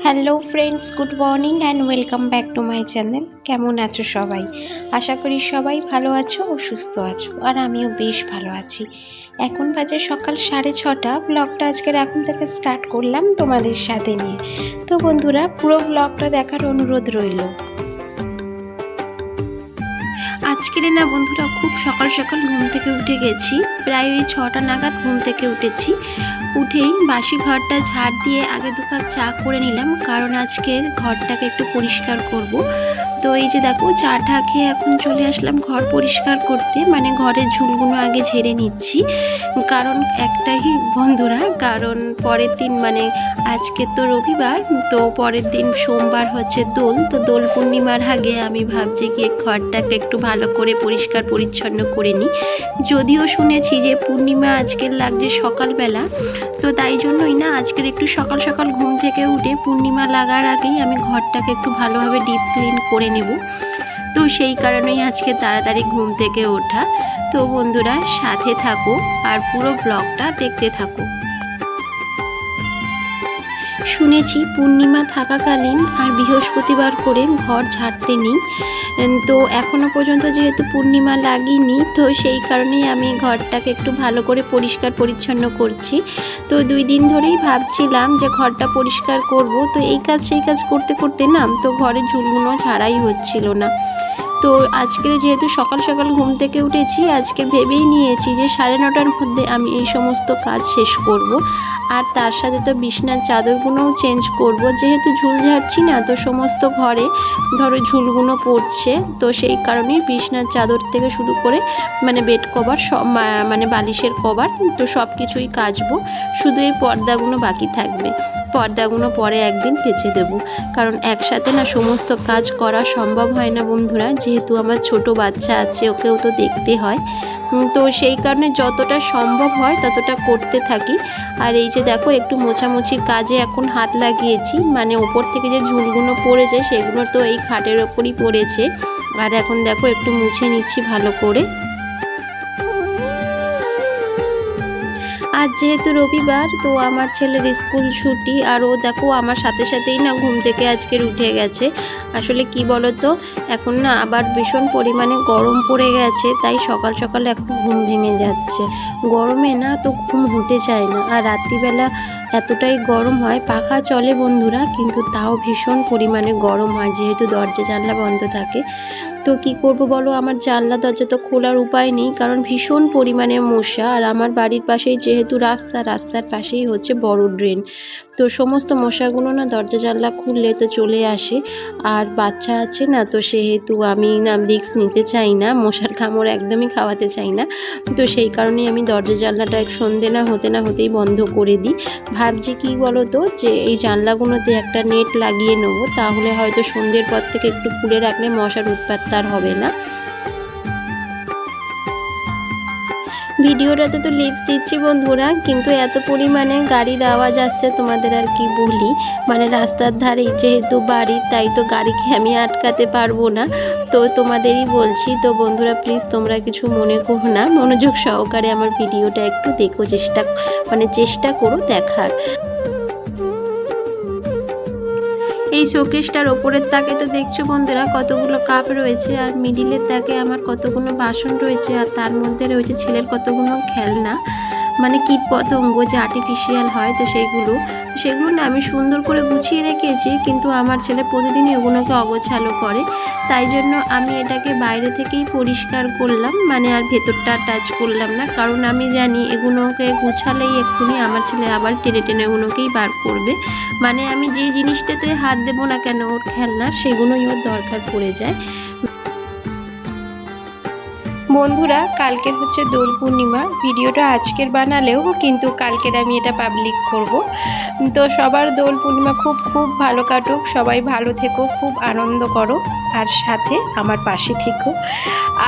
Hello friends, good morning and welcome back to my channel. কেমন আছো সবাই? আশা করি সবাই ভালো আছো ও সুস্থ আছো, আর আমিও বেশ ভালো আছি। এখন বাজে সকাল 6:30। ব্লগটা আজকের এখন থেকে স্টার্ট করলাম তোমাদের সাথে নিয়ে। তো বন্ধুরা, পুরো ব্লগটা দেখার অনুরোধ রইল। আজকের না বন্ধুরা, খুব সকাল সকাল ঘুম থেকে উঠে গেছি। প্রায় ওই 6টা নাগাদ ঘুম থেকে উঠেছি। উঠেই বাসি ঘরটা ঝাড় দিয়ে আগে 2 কাপ চা করে নিলাম, কারণ আজকের ঘরটাকে একটু পরিষ্কার করব। তো এই যে দেখো, চাটা খেয়ে এখন চলে আসলাম ঘর পরিষ্কার করতে, মানে ঘরের ঝুলগুলো আগে ঝেড়ে নিচ্ছি। কারণ একটাই বন্ধুরা, কারণ পরের দিন মানে আজকে তো রবিবার, তো পরের দিন সোমবার হচ্ছে দোল। তো দোল পূর্ণিমার আগে আমি ভাবছি কি ঘরটাকে একটু ভালো করে পরিষ্কার পরিচ্ছন্ন করে নিই। যদিও শুনেছি যে পূর্ণিমা আজকের লাগছে সকালবেলা, তো তাই জন্যই না আজকের একটু সকাল সকাল ঘুম থেকে উঠে পূর্ণিমা লাগার আগেই আমি ঘরটাকে একটু ভালোভাবে ডিপ ক্লিন করে নেব। তো সেই কারণেই আজকে তাড়াতাড়ি ঘুম থেকে ওঠা। তো বন্ধুরা, সাথে থাকো আর পুরো ব্লগটা দেখতে থাকো। শুনেছি পূর্ণিমা থাকাকালীন আর বৃহস্পতিবার করে ঘর ঝাড়তে নেই। তো এখনও পর্যন্ত যেহেতু পূর্ণিমা লাগেনি, তো সেই কারণেই আমি ঘরটাকে একটু ভালো করে পরিষ্কার পরিচ্ছন্ন করছি। তো 2 দিন ধরেই ভাবছিলাম যে ঘরটা পরিষ্কার করব, তো এই কাজ সেই কাজ করতে করতে না তো ঘরের ঝুলগুলো ঝাড়াই হচ্ছিল না। তো আজকে যেহেতু সকাল সকাল ঘুম থেকে উঠেছি, আজকে ভেবেই নিয়েছি যে 9:30টার মধ্যে আমি এই সমস্ত কাজ শেষ করব। আর তার সাথে তো বিছনার চাদরগুলোও চেঞ্জ করব, যেহেতু ঝুল ঝাড়ছি না, তো সমস্ত ঘরে ধরো ঝুলগুলো পড়ছে। তো সেই কারণেই বিছনার চাদর থেকে শুরু করে মানে বেড কভার সব, মানে বালিশের কভার, তো সব কিছুই কাচবো। শুধু এই পর্দাগুলো বাকি থাকবে। পর্দাগুলো পরে একদিন কেচে দেবো, কারণ একসাথে না সমস্ত কাজ করা সম্ভব হয় না বন্ধুরা, যেহেতু আমার ছোট বাচ্চা আছে, ওকেও তো দেখতে হয়। তো সেই কারণে যতটা সম্ভব হয় ততটা করতে থাকি। আর এই যে দেখো, একটু মোছামুছির কাজে এখন হাত লাগিয়েছি, মানে ওপর থেকে যে ঝুলগুলো পড়েছে সেগুলো তো এই খাটের ওপরই পড়েছে। আর এখন দেখো একটু মুছে নিচ্ছি ভালো করে। আজ যেহেতু রবিবার, তো আমার ছেলের স্কুল ছুটি, আর ও দেখো আমার সাথে সাথেই না ঘুম থেকে আজকের উঠে গেছে। আসলে কি বলো তো, এখন না আবার ভীষণ পরিমাণে গরম পড়ে গেছে, তাই সকাল সকাল একটু ঘুম ভেঙে যাচ্ছে। গরমে না তো ঘুম হতে চায় না, আর রাত্রিবেলা এতটাই গরম হয়, পাখা চলে বন্ধুরা, কিন্তু তাও ভীষণ পরিমাণে গরম হয়, যেহেতু দরজা জানলা বন্ধ থাকে। তো কি করব বলো, আমার জানলা দরজা তো খোলার উপায় নেই, কারণ ভীষণ পরিমাণে মশা। আর আমার বাড়ির পাশেই যেহেতু রাস্তার পাশেই হচ্ছে বড় ড্রেন, তো সমস্ত মশাগুলো না দরজা জানলা খুললে তো চলে আসে। আর বাচ্চা আছে না, তো সেহেতু আমি না রিস্ক নিতে চাই না, মশার কামড় একদমই খাওয়াতে চাই না। তো সেই কারণেই আমি দরজা জানলাটা সন্ধে না হতেই বন্ধ করে দিই। ভাবছি কি বলো তো, যে এই জানলাগুলোতে একটা নেট লাগিয়ে নেবো, তাহলে হয়তো সন্ধ্যের পর থেকে একটু খুলে রাখলে মশার উৎপাত আর হবে না। ভিডিওটাতে তো লিপস দিচ্ছি বন্ধুরা, কিন্তু এত পরিমাণে গাড়ির আওয়াজ আসছে, তোমাদের আর কি বলি। মানে রাস্তার ধারে যেহেতু বাড়ি, তাই তো গাড়িকে আমি আটকাতে পারবো না। তো তোমাদেরই বলছি, তো বন্ধুরা প্লিজ তোমরা কিছু মনে করো না, মনোযোগ সহকারে আমার ভিডিওটা একটু দেখো, চেষ্টা করো দেখার। এই শোকেসটার ওপরের তাকে তো দেখছো বন্ধুরা কতগুলো কাপ রয়েছে, আর মিডিলের তাকে আমার কতগুলো বাসন রয়েছে, আর তার মধ্যে রয়েছে ছেলের কতগুলো খেলনা, মানে কীট পতঙ্গ যে আর্টিফিশিয়াল হয়, তো সেগুলো না আমি সুন্দর করে গুছিয়ে রেখেছি, কিন্তু আমার ছেলে প্রতিদিনই ওগুলোকে অগোছালো করে। তাই জন্য আমি এটাকে বাইরে থেকেই পরিষ্কার করলাম, মানে আর ভেতরটা টাচ করলাম না, কারণ আমি জানি এগুলোকে গুছালেই এক্ষুনি আমার ছেলে আবার টেনে টেনে এগুলোকেই বার করবে। মানে আমি যেই জিনিসটাতে হাত দেবো না কেন, ওর খেলনা, সেগুলোই ওর দরকার পড়ে যায়। বন্ধুরা, কালকের হচ্ছে দোল পূর্ণিমা। ভিডিওটা আজকের বানালেও কিন্তু কালকের আমি এটা পাবলিক করব। তো সবার দোল পূর্ণিমা খুব খুব ভালো কাটুক, সবাই ভালো থেকো, খুব আনন্দ করো, আর সাথে আমার পাশে থেকো।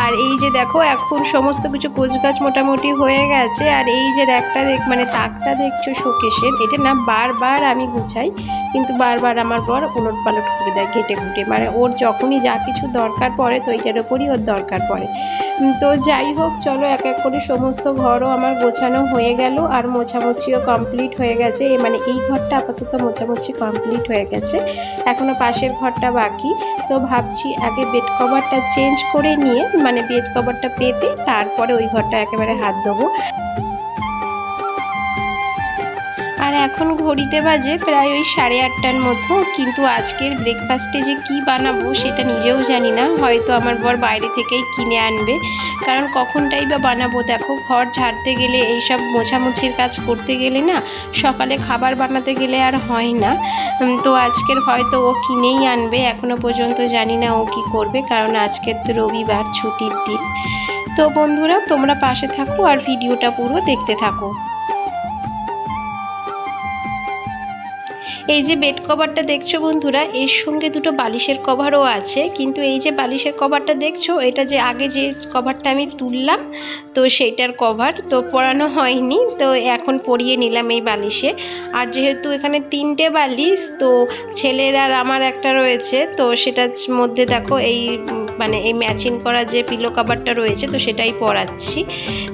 আর এই যে দেখো, এখন সমস্ত কিছু গোছগাছ মোটামুটি হয়ে গেছে। আর এই যে মানে তাকটা দেখছো শোকেসের, এটা না বারবার আমি গুছাই, কিন্তু বারবার আমার বর উলট পালট করে দেয় ঘেটে ঘুটে। মানে ওর যখনই যা কিছু দরকার পড়ে, তো এটার ওপরই ওর দরকার পড়ে। তো যাই হোক, চলো এক এক করে সমস্ত ঘরও আমার গোছানো হয়ে গেল আর মোছামুছিও কমপ্লিট হয়ে গেছে। মানে এই ঘরটা আপাতত মোছামুছি কমপ্লিট হয়ে গেছে, এখনও পাশের ঘরটা বাকি। তো ভাবছি আগে বেড কভারটা চেঞ্জ করে নিয়ে, মানে বেড কভারটা পেতে তারপরে ওই ঘরটা একেবারে হাত দেবো। আর এখন ঘড়িতে বাজে প্রায় ওই 8:30টার মতো, কিন্তু আজকের ব্রেকফাস্টে যে কি বানাবো সেটা নিজেও জানি না। হয়তো আমার বর বাইরে থেকেই কিনে আনবে, কারণ কখনটাই বা বানাবো। দেখো, ঘর ঝাড়তে গেলে, এইসব মোছামুছির কাজ করতে গেলে না, সকালে খাবার বানাতে গেলে আর হয় না। তো আজকের হয়তো ও কিনেই আনবে, এখনও পর্যন্ত জানি না ও কি করবে, কারণ আজকের তো রবিবার, ছুটির দিন। তো বন্ধুরা, তোমরা পাশে থাকো আর ভিডিওটা পুরো দেখতে থাকো। এই যে বেড কভারটা দেখছো বন্ধুরা, এর সঙ্গে দুটো বালিশের কভারও আছে, কিন্তু এই যে বালিশের কভারটা দেখছো, এটা যে আগে যে কভারটা আমি তুললাম, তো সেইটার কভার তো পরানো হয়নি, তো এখন পরিয়ে নিলাম এই বালিশে। আর যেহেতু এখানে 3টে বালিশ, তো ছেলের আর আমার একটা রয়েছে, তো সেটার মধ্যে দেখো এই মানে এই ম্যাচিং করা যে পিলো কভারটা রয়েছে, তো সেটাই পরাচ্ছি।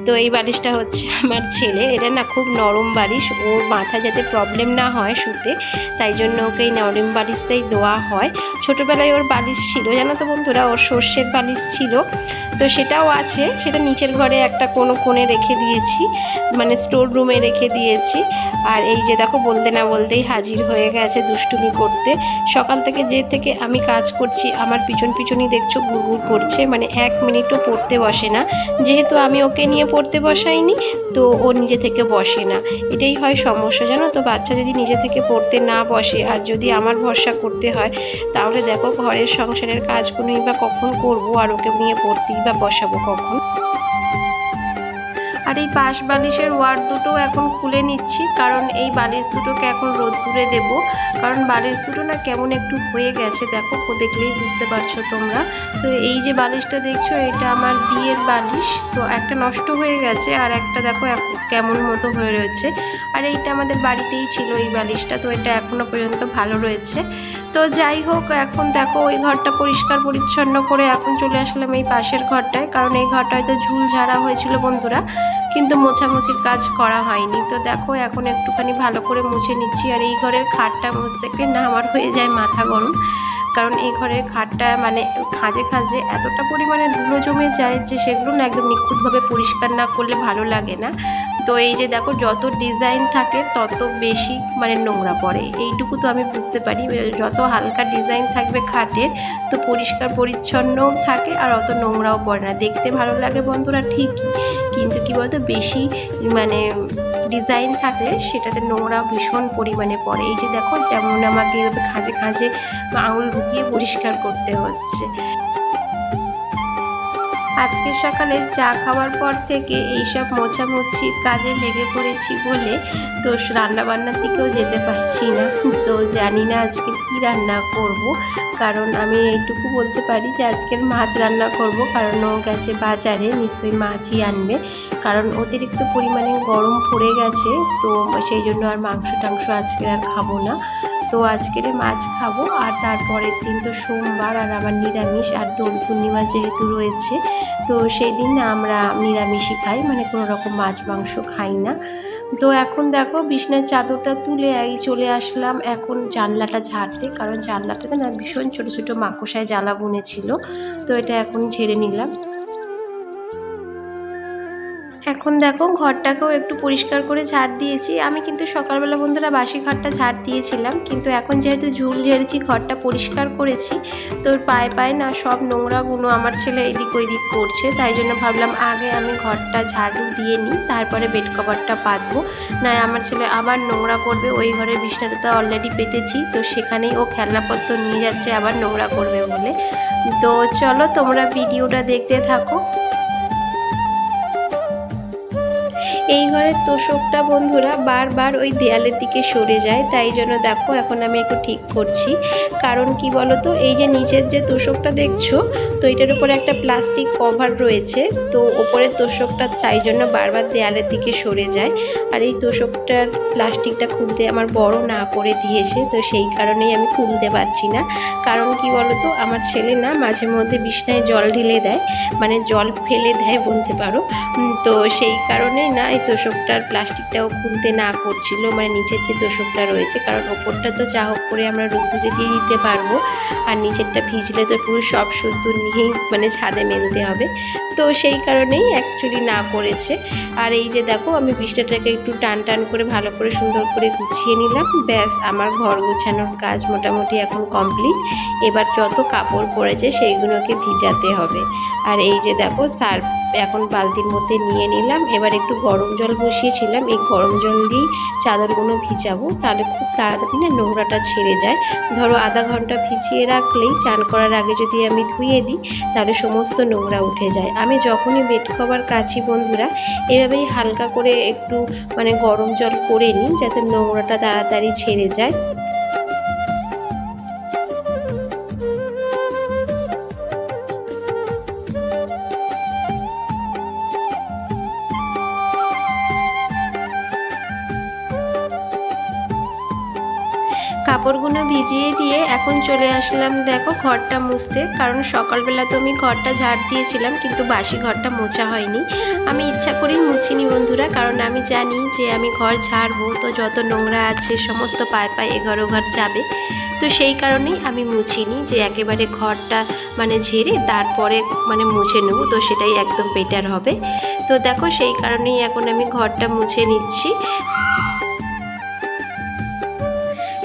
তো এই বালিশটা হচ্ছে আমার ছেলে, এটা না খুব নরম বালিশ, ওর মাথা যাতে প্রবলেম না হয় শুতে, তাই জন্য ওকে এই নরম বালিশটাই দেওয়া হয়। ছোটোবেলায় ওর বালিশ ছিল, জানো তো বন্ধুরা, ওর সর্ষের বালিশ ছিল, তো সেটাও আছে, সেটা নিচের ঘরে একটা কোনো কোণে রেখে দিয়েছি, মানে স্টোর রুমে রেখে দিয়েছি। আর এই যে দেখো, বলতে না বলতেই হাজির হয়ে গেছে দুষ্টুমি করতে। সকাল থেকে আমি কাজ করছি, আমার পিছনই দেখছো গুড়গুড় করছে, মানে 1 মিনিটও পড়তে বসে না। যেহেতু আমি ওকে নিয়ে পড়তে বসাইনি, তো ও নিজে থেকে বসে না, এটাই হয় সমস্যা, জানো তো। বাচ্চা যদি নিজে থেকে পড়তে না বসে আর যদি আমার ভরসা করতে হয়, তাহলে দেখো ঘরের সংসারের কাজগুলোই বা কখন করবো, আর ওকে নিয়ে পড়তেই বা বসাবো কখন। আর এই পাশ বালিশের ওয়ার দুটো এখন খুলে নিচ্ছি, কারণ এই বালিশ দুটোকে এখন রোদ্দুরে দেবো, কারণ বালিশ দুটো না কেমন একটু হয়ে গেছে, দেখো দেখলেই বুঝতে পারছো তোমরা। তো এই যে বালিশটা দেখছো, এটা আমার বিয়ের বালিশ, তো একটা নষ্ট হয়ে গেছে আর একটা দেখো কেমন মতো হয়ে রয়েছে। আর এইটা আমাদের বাড়িতেই ছিল এই বালিশটা, তো এটা এখনো পর্যন্ত ভালো রয়েছে। তো যাই হোক, এখন দেখো ওই ঘরটা পরিষ্কার পরিচ্ছন্ন করে এখন চলে আসলাম এই পাশের ঘরটায়, কারণ এই ঘরটা হয়তো ঝুল ঝাড়া হয়েছিল বন্ধুরা, কিন্তু মোছামুছির কাজ করা হয়নি। তো দেখো এখন একটুখানি ভালো করে মুছে নিচ্ছি। আর এই ঘরের খাটটা মুছতে গেলে না আমার হয়ে যায় মাথা গরম, কারণ এই ঘরের খাটটা মানে খাঁজে এতটা পরিমাণে ধুলো জমে যায় যে সেগুলো না একদম নিখুঁতভাবে পরিষ্কার না করলে ভালো লাগে না। তো এই যে দেখো, যত ডিজাইন থাকে তত বেশি মানে নোংরা পড়ে, এইটুকু তো আমি বুঝতে পারি। যত হালকা ডিজাইন থাকবে খাটের, তো পরিষ্কার পরিচ্ছন্নও থাকে আর অত নোংরাও পড়ে না, দেখতে ভালো লাগে বন্ধুরা ঠিকই, কিন্তু কী বলতো, বেশি মানে ডিজাইন থাকলে সেটাতে নোংরা ভীষণ পরিমাণে পড়ে। এই যে দেখো, যেমন আমাকে এভাবে খাঁজে আঙুল ঢুকিয়ে পরিষ্কার করতে হচ্ছে। আজকে সকালে চা খাওয়ার পর থেকে এইসব মোছামুছির কাজে লেগে পড়েছি বলে তো রান্নাবান্নার দিকেও যেতে পারছি না। তো জানি না আজকে কি রান্না করব, কারণ আমি এইটুকু বলতে পারি যে আজকের মাছ রান্না করব, কারণ ও গেছে বাজারে, নিশ্চয়ই মাছই আনবে, কারণ অতিরিক্ত পরিমাণে গরম পড়ে গেছে, তো সেই জন্য আর মাংস টাংস আজকে আর খাবো না। তো আজকের মাছ খাবো, আর তারপরের দিন তো সোমবার আর আবার নিরামিষ, আর দোল পূর্ণিমা যেহেতু রয়েছে, তো সেই দিন আমরা নিরামিষই খাই, মানে কোনো রকম মাছ মাংস খাই না। তো এখন দেখো, বিছনার চাদরটা তুলে চলে আসলাম এখন জানলাটা ঝাড়তে, কারণ জানলাটাতে না ভীষণ ছোটো ছোটো মাকড়সায় জ্বালা বুনেছিল, তো এটা এখন ঝেড়ে নিলাম। এখন দেখো, ঘরটাকেও একটু পরিষ্কার করে ঝাড় দিয়েছি। আমি কিন্তু সকালবেলা বন্ধুরা বাসি ঘরটা ঝাড় দিয়েছিলাম, কিন্তু এখন যেহেতু ঝুল ঝেড়েছি, ঘরটা পরিষ্কার করেছি, তোর পায়ে না সব নোংরাগুলো আমার ছেলে এদিক ওইদিক করছে, তাই জন্য ভাবলাম আগে আমি ঘরটা ঝাড়ু দিয়ে নিই, তারপরে বেড কভারটা পাতবো, না আমার ছেলে আবার নোংরা করবে। ওই ঘরের বিছনাটা তো অলরেডি পেতেছি, তো সেখানেই ও খেলনাপত্র নিয়ে যাচ্ছে আবার নোংরা করবে বলে। তো চলো তোমরা ভিডিওটা দেখতে থাকো। এই ঘরের তোষকটা বন্ধুরা বারবার ওই দেয়ালের দিকে সরে যায়, তাই জন্য দেখো এখন আমি একটু ঠিক করছি। কারণ কি বলো তো, এই যে নিচের যে তোষকটা দেখছো, তো এটার উপরে একটা প্লাস্টিক কভার রয়েছে, তো ওপরের তোষকটা তাই জন্য বারবার দেয়ালের দিকে সরে যায়। আর এই তোষকটার প্লাস্টিকটা খুলতে আমার বড় না করে দিয়েছে, তো সেই কারণেই আমি খুলতে পারছি না। কারণ কি বলো তো, আমার ছেলে না মাঝে মধ্যে বিছনায় জল ঢেলে দেয়, মানে জল ফেলে দেয় বলতে পারো। তো সেই কারণে না এই তোষকটার প্লাস্টিকটাও খুলতে না করছিল, মানে নিচের যে তোষকটা রয়েছে, কারণ ওপরটা তো যা হোক করে আমরা রোদ্দুরে দিয়ে দিতে পারবো, আর নিচেরটা ভিজলে তো পুরো সব শুদ্ধ নিয়েই মানে ছাদে মেলতে হবে, তো সেই কারণেই অ্যাকচুয়ালি না করেছে। আর এই যে দেখো আমি বিছনাটাকে একটু টান টান করে ভালো করে সুন্দর করে গুছিয়ে নিলাম, ব্যাস আমার ঘর গোছানোর কাজ মোটামুটি এখন কমপ্লিট। এবার যত কাপড় পড়েছে সেইগুলোকে ভিজাতে হবে। আর এই যে দেখো সার্ফ এখন বালতির মধ্যে নিয়ে নিলাম, এবার একটু গরম জল বসিয়েছিলাম, এই গরম জল দিয়েই চাদরগুলো ভিজাবো, তাহলে খুব তাড়াতাড়ি না নোংরাটা ছেড়ে যায়। ধরো আধা ঘন্টা ভিজিয়ে রাখলেই চান করার আগে যদি আমি ধুয়ে দিই তাহলে সমস্ত নোংরা উঠে যায়। আমি যখনই বেড কভার কাচি বন্ধুরা এভাবেই হালকা করে একটু মানে গরম জল করে নিই, যাতে নোংরাটা তাড়াতাড়ি ছেড়ে যায়। কাপড়গুলো ভিজিয়ে দিয়ে এখন চলে আসলাম দেখো ঘরটা মুছতে, কারণ সকালবেলা তো আমি ঘরটা ঝাড় দিয়েছিলাম কিন্তু বাসি ঘরটা মোছা হয়নি। আমি ইচ্ছা করেই মুছিনি বন্ধুরা, কারণ আমি জানি যে আমি ঘর ঝাড়বো তো যত নোংরা আছে সমস্ত পায়ে পায়ে এঘর ওঘর যাবে, তো সেই কারণেই আমি মুছিনি, যে একেবারে ঘরটা মানে ঝেড়ে তারপরে মানে মুছে নেব, তো সেটাই একদম বেটার হবে। তো দেখো সেই কারণেই এখন আমি ঘরটা মুছে নিচ্ছি।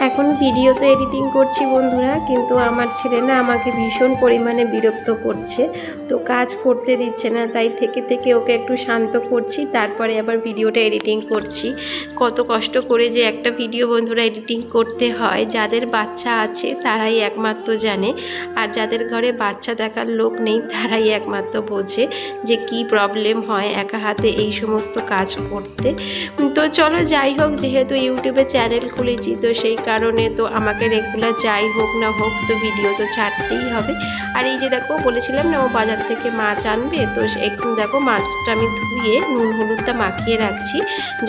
এখন ভিডিও তো এডিটিং করছি বন্ধুরা, কিন্তু আমার ছেলে না আমাকে ভীষণ পরিমাণে বিরক্ত করছে, তো কাজ করতে দিচ্ছে না, তাই থেকে থেকে ওকে একটু শান্ত করছি, তারপরে আবার ভিডিওটা এডিটিং করছি। কত কষ্ট করে যে একটা ভিডিও বন্ধুরা এডিটিং করতে হয়, যাদের বাচ্চা আছে তারাই একমাত্র জানে, আর যাদের ঘরে বাচ্চা দেখার লোক নেই তারাই একমাত্র বোঝে যে কি প্রবলেম হয় একা হাতে এই সমস্ত কাজ করতে। তো চলো যাই হোক, যেহেতু ইউটিউবে চ্যানেল খুলেছি তো সেই কারণে তো আমাকে রেগুলার যাই হোক না হোক তো ভিডিও তো ছাড়তেই হবে। আর এই যে দেখো বলেছিলাম না ও বাজার থেকে মাছ আনবে, তো একটু দেখো মাছটা আমি ধুয়ে নুন হলুদটা মাখিয়ে রাখছি,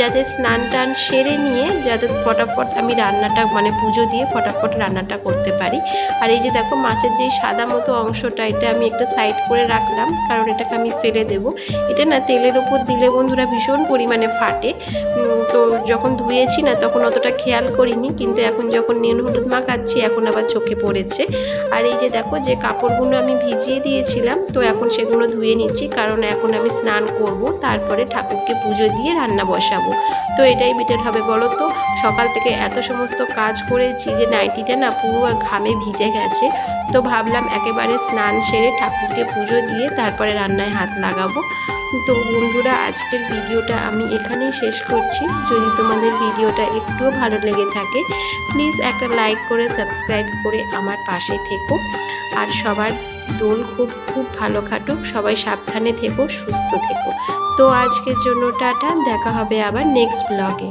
যাতে স্নান টান সেরে নিয়ে যাতে ফটাফট আমি রান্নাটা মানে পুজো দিয়ে ফটাফট রান্নাটা করতে পারি। আর এই যে দেখো মাছের যে সাদা মতো অংশটা এটা আমি একটা সাইড করে রাখলাম, কারণ এটাকে আমি ফেলে দেবো। এটা না তেলের ওপর দিলে বন্ধুরা ভীষণ পরিমাণে ফাটে, তো যখন ধুয়েছি না তখন অতটা খেয়াল করিনি, কিন্তু এখন যখন নুন হলুদ মাখাচ্ছি এখন আবার চোখে পড়েছে। আর এই যে দেখো যে কাপড়গুলো আমি ভিজিয়ে দিয়েছিলাম তো এখন সেগুলো ধুয়ে নিচ্ছি, কারণ এখন আমি স্নান করব, তারপরে ঠাকুরকে পুজো দিয়ে রান্না বসাবো। তো এটাই বেটার হবে বলো তো, সকাল থেকে এত সমস্ত কাজ করেছি যে নাইটিটা না পুরো ঘামে ভিজে গেছে, তো ভাবলাম একেবারে স্নান সেরে ঠাকুরকে পুজো দিয়ে তারপরে রান্নায় হাত লাগাবো। তো বন্ধুরা আজকের ভিডিওটা আমি এখানেই শেষ করছি। যদি তোমাদের ভিডিওটা একটুও ভালো লেগে থাকে প্লিজ একটা লাইক করে সাবস্ক্রাইব করে আমার পাশে থেকো, আর সবার দোল খুব খুব ভালো কাটুক, সবাই সাবধানে থেকো, সুস্থ থেকো। তো আজকের জন্য টাটা, দেখা হবে আবার নেক্সট ব্লগে।